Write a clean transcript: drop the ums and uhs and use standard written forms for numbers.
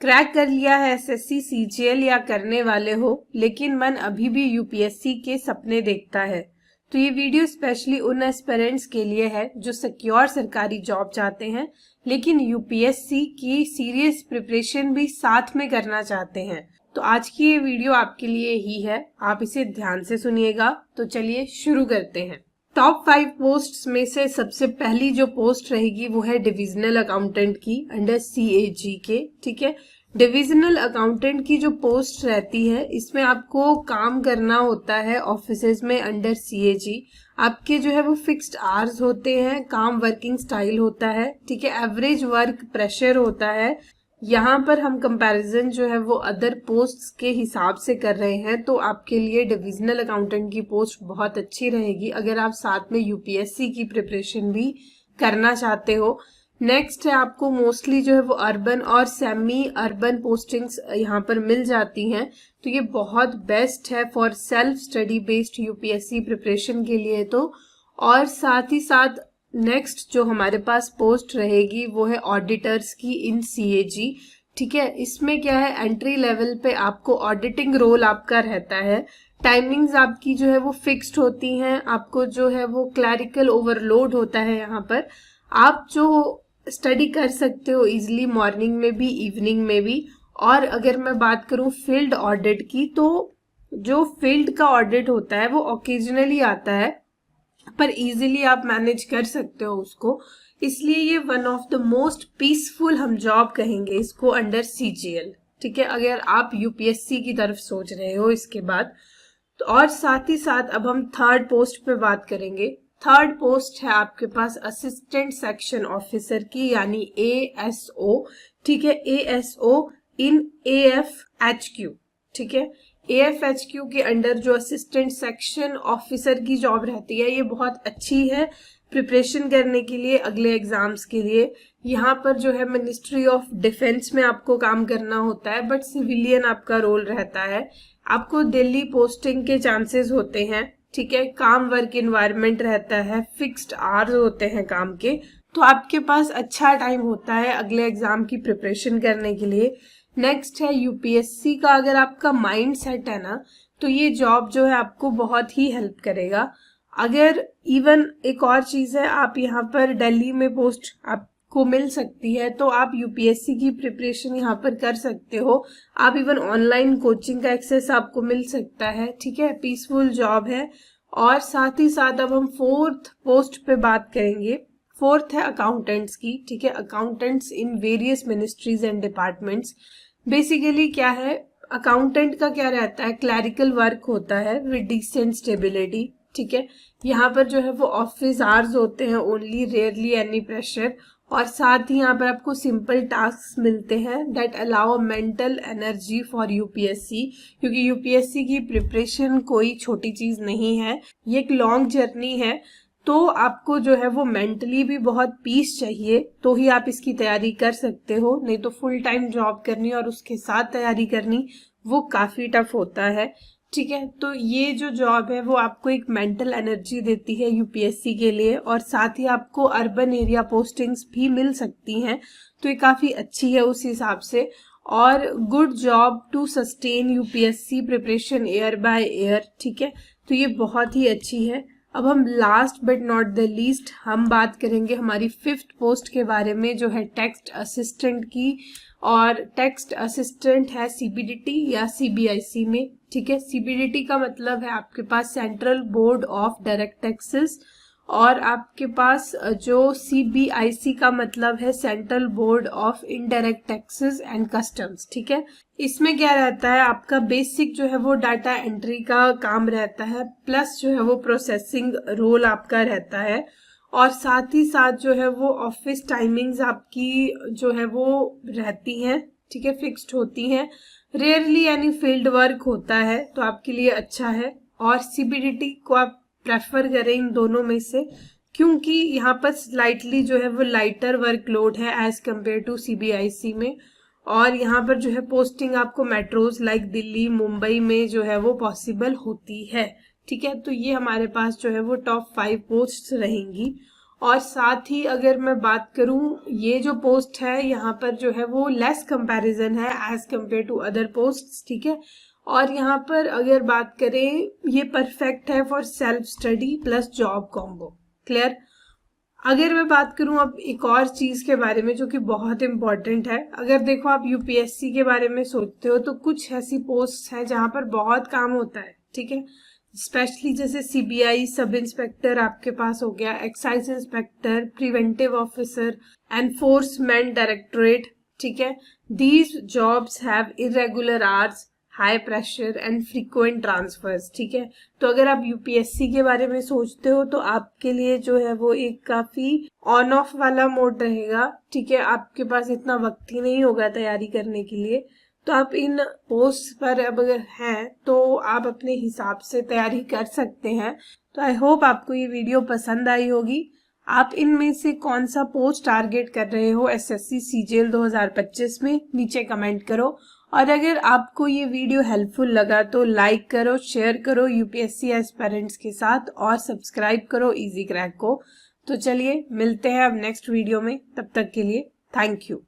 Crack कर लिया है एसएससी सीजीएल या करने वाले हो लेकिन मन अभी भी यूपीएससी के सपने देखता है तो ये वीडियो स्पेशली उन एस्पिरेंट्स के लिए है जो सिक्योर सरकारी जॉब चाहते हैं लेकिन यूपीएससी की सीरियस प्रिपरेशन भी साथ में करना चाहते हैं। तो आज की ये वीडियो आपके लिए ही है, आप इसे ध्यान से सुनिएगा। तो चलिए शुरू करते हैं। टॉप 5 पोस्ट्स में से सबसे पहली जो पोस्ट रहेगी वो है डिविजनल अकाउंटेंट की अंडर सीएजी के। ठीक है, डिविजनल अकाउंटेंट की जो पोस्ट रहती है इसमें आपको काम करना होता है ऑफिसेज में अंडर सीएजी। आपके जो है वो फिक्स्ड आवर्स होते हैं, काम वर्किंग स्टाइल होता है। ठीक है, एवरेज वर्क प्रेशर होता है। यहाँ पर हम कंपैरिजन जो है वो अदर पोस्ट्स के हिसाब से कर रहे हैं तो आपके लिए डिविजनल अकाउंटेंट की पोस्ट बहुत अच्छी रहेगी अगर आप साथ में यूपीएससी की प्रिपरेशन भी करना चाहते हो। नेक्स्ट है, आपको मोस्टली जो है वो अर्बन और सेमी अर्बन पोस्टिंग्स यहाँ पर मिल जाती हैं तो ये बहुत बेस्ट है for self study based UPSC preparation के लिए। तो और साथ ही साथ नेक्स्ट जो हमारे पास पोस्ट रहेगी वो है ऑडिटर्स की इन सीएजी। ठीक है, इसमें क्या है, एंट्री लेवल पे आपको ऑडिटिंग रोल आपका रहता है। टाइमिंग्स आपकी जो है वो फिक्स्ड होती हैं, आपको जो है वो क्लैरिकल ओवरलोड होता है। यहाँ पर आप जो स्टडी कर सकते हो इजिली मॉर्निंग में भी इवनिंग में भी। और अगर मैं बात करूं फील्ड ऑडिट की तो जो फील्ड का ऑडिट होता है वो ओकेजनली आता है पर इजीली आप मैनेज कर सकते हो उसको, इसलिए ये one of the most peaceful हम जॉब कहेंगे इसको अंडर सीजीएल। ठीक है, अगर आप यूपीएससी की तरफ सोच रहे हो इसके बाद तो। और साथ ही साथ अब हम थर्ड पोस्ट पे बात करेंगे। थर्ड पोस्ट है आपके पास असिस्टेंट सेक्शन ऑफिसर की यानी एएसओ। ठीक है, एएसओ इन एएफएचक्यू। ठीक है, एएफएचक्यू के अंडर जो असिस्टेंट सेक्शन ऑफिसर की जॉब रहती है ये बहुत अच्छी है प्रिपरेशन करने के लिए अगले एग्जाम्स के लिए। यहाँ पर जो है मिनिस्ट्री ऑफ डिफेंस में आपको काम करना होता है बट सिविलियन आपका रोल रहता है। आपको दिल्ली पोस्टिंग के चांसेस होते हैं। ठीक है, काम वर्क इन्वायरमेंट रहता है, फिक्स्ड आवर्स होते हैं काम के, तो आपके पास अच्छा टाइम होता है अगले एग्जाम की प्रिपरेशन करने के लिए। नेक्स्ट है यूपीएससी का अगर आपका माइंड सेट है ना तो ये जॉब जो है आपको बहुत ही हेल्प करेगा। अगर इवन एक और चीज है, आप यहाँ पर दिल्ली में पोस्ट आपको मिल सकती है तो आप यूपीएससी की प्रिपरेशन यहाँ पर कर सकते हो। आप इवन ऑनलाइन कोचिंग का एक्सेस आपको मिल सकता है। ठीक है, पीसफुल जॉब है। और साथ ही साथ अब हम फोर्थ पोस्ट पे बात करेंगे। फोर्थ है अकाउंटेंट्स की। ठीक है, accountants in various ministries and departments. Basically क्या है, अकाउंटेंट का क्या रहता है, क्लैरिकल वर्क होता है विद डिसेंट स्टेबिलिटी। ठीक है, यहाँ पर जो है वो ऑफिस आवर्स होते हैं ओनली, रेयरली एनी प्रेशर। और साथ ही यहाँ पर आपको सिंपल टास्क मिलते हैं that allow mental energy for UPSC, क्योंकि यूपीएससी की प्रिपरेशन कोई छोटी चीज नहीं है, ये एक लॉन्ग जर्नी है। तो आपको जो है वो मेंटली भी बहुत पीस चाहिए तो ही आप इसकी तैयारी कर सकते हो, नहीं तो फुल टाइम जॉब करनी और उसके साथ तैयारी करनी वो काफी टफ होता है। ठीक है, तो ये जो जॉब है वो आपको एक मेंटल एनर्जी देती है यूपीएससी के लिए और साथ ही आपको अर्बन एरिया पोस्टिंग्स भी मिल सकती हैं तो ये काफी अच्छी है उस हिसाब से। और good job to sustain UPSC preparation year by year. ठीक है, तो ये बहुत ही अच्छी है। अब हम last but not the least हम बात करेंगे हमारी फिफ्थ पोस्ट के बारे में जो है टेक्स्ट असिस्टेंट की। और टेक्स्ट असिस्टेंट है सीबीडीटी या सीबीआईसी में। ठीक है, सीबीडीटी का मतलब है आपके पास Central Board of Direct Taxes और आपके पास जो सीबीआईसी का मतलब है Central Board of Indirect Taxes and Customs. ठीक है, इसमें क्या रहता है, आपका बेसिक जो है वो डाटा एंट्री का काम रहता है प्लस जो है वो प्रोसेसिंग रोल आपका रहता है। और साथ ही साथ जो है वो ऑफिस टाइमिंग्स आपकी जो है वो रहती हैं। ठीक है, फिक्स्ड होती हैं, रेयरली यानी फील्ड वर्क होता है तो आपके लिए अच्छा है। और सीबीडीटी को आप प्रेफर करें इन दोनों में से क्योंकि यहाँ पर स्लाइटली जो है वो लाइटर वर्कलोड है एज कम्पेयर टू सीबीआईसी में। और यहाँ पर जो है पोस्टिंग आपको मेट्रोज लाइक दिल्ली मुंबई में जो है वो पॉसिबल होती है। ठीक है, तो ये हमारे पास जो है वो टॉप 5 पोस्ट रहेंगी। और साथ ही अगर मैं बात करूं, ये जो पोस्ट है यहाँ पर जो है वो लेस कंपैरिजन है as compare to other posts, ठीक है। और यहाँ पर अगर बात करें, ये परफेक्ट है for self study plus job combo. Clear. अगर मैं बात करूं अब एक और चीज के बारे में जो कि बहुत इंपॉर्टेंट है, अगर देखो आप यूपीएससी के बारे में सोचते हो तो कुछ ऐसी पोस्ट है जहां पर बहुत काम होता है, ठीक है। स्पेशली जैसे सीबीआई सब इंस्पेक्टर आपके पास हो गया, excise inspector, preventive officer, enforcement directorate, ठीक है। These jobs have irregular hours, high pressure and frequent transfers, ठीक है। तो अगर आप यूपीएससी के बारे में सोचते हो तो आपके लिए जो है वो एक काफी ऑन ऑफ वाला मोड रहेगा, ठीक है। आपके पास इतना वक्त ही नहीं होगा तैयारी करने के लिए, तो आप इन पोस्ट पर अब अगर हैं तो आप अपने हिसाब से तैयारी कर सकते हैं। तो आई होप आपको ये वीडियो पसंद आई होगी। आप इनमें से कौन सा पोस्ट टारगेट कर रहे हो एसएससी सीजीएल 2025 में, नीचे कमेंट करो। और अगर आपको ये वीडियो हेल्पफुल लगा तो लाइक करो, शेयर करो यूपीएससी एस्पिरेंट्स के साथ और सब्सक्राइब करो इजी क्रैक को। तो चलिए मिलते हैं अब नेक्स्ट वीडियो में, तब तक के लिए थैंक यू।